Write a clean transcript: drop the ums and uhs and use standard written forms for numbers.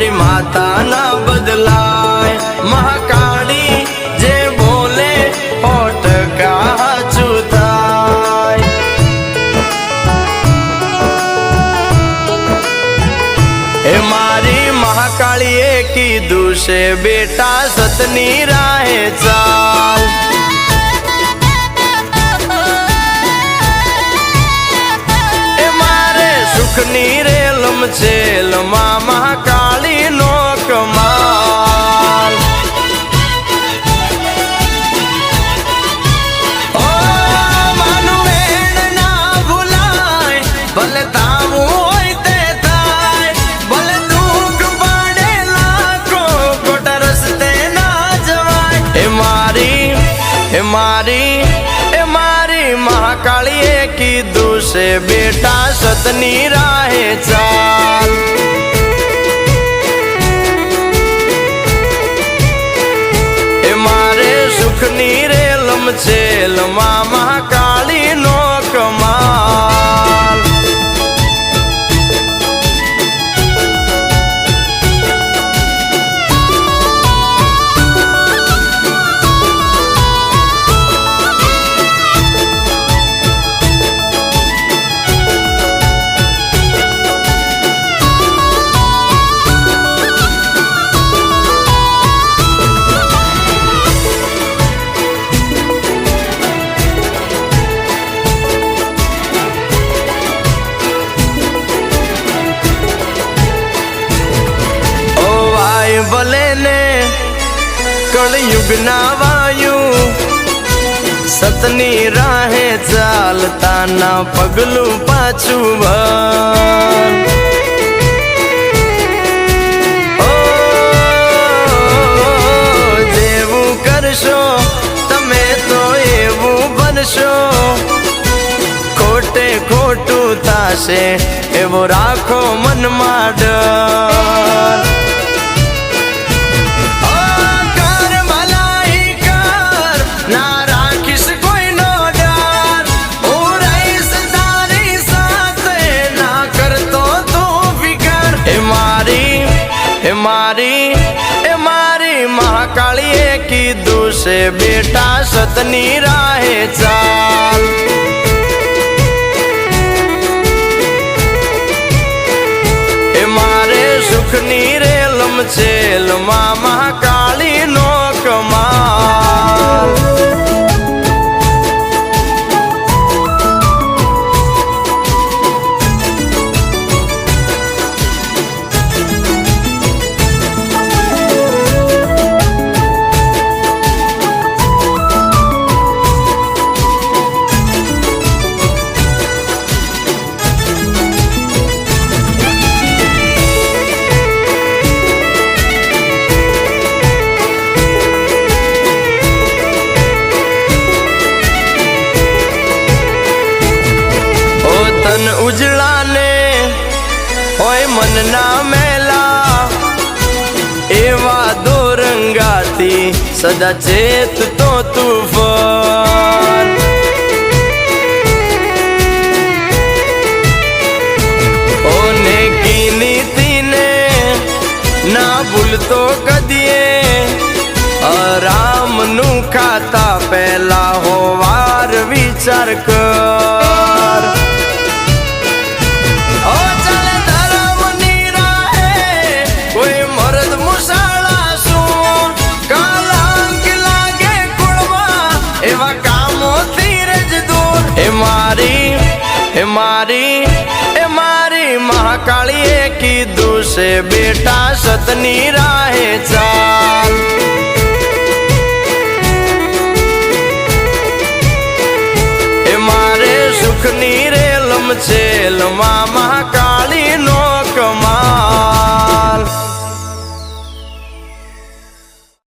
મારી માતા ના બદલાય મહાકાળી જે બોલે હોટ કાચું થાય એ મારી મહાકાળીએ કીધું છે બેટા સતની રાહે ચાલ સુખની રેલમ છેલમાં મહાકાળી નો કમાલ ઓ માનું વેણ ના ભૂલાય ભલે તાવું હોય તે થાય ભલે દુઃખ પડે લાખો ખોટા રસ્તે ના જવાય એ મારી મહાકાળીએ કીધું છે બેટા સતની રાહે ચાલ એ મારે સુખની રેલમ છેલમાં મહાકાળી નો કમાલ ભલે ને કળયુગ ના વાયુ સતની રાહે ચાલતા ના પગલું પાછું ભર જેવું કરશો તમે તો એવું બનશો ખોટે ખોટું થાશે એવો રાખો મનમાં ડર મારી મહાકાળીએ કીધું છે બેટા સતની રાહે ચાલ એ મારે સુખની રેલમ છેલમાં મહાકાળી નો કમાલ ઉજળા ને હોય મન ના મેલા એવા દોરંગાથી સદા ચેત તો તુફાન ઓ નેકી નીતિને ના ભૂલતો કદીએ રામ નું ખાતા પહેલા હોવાર વિચાર કર મારી મહાકાળીએ કીધું છે બેટા સતની રાહે ચાલ એ મારે સુખની રેલમ છેલમાં મહાકાળ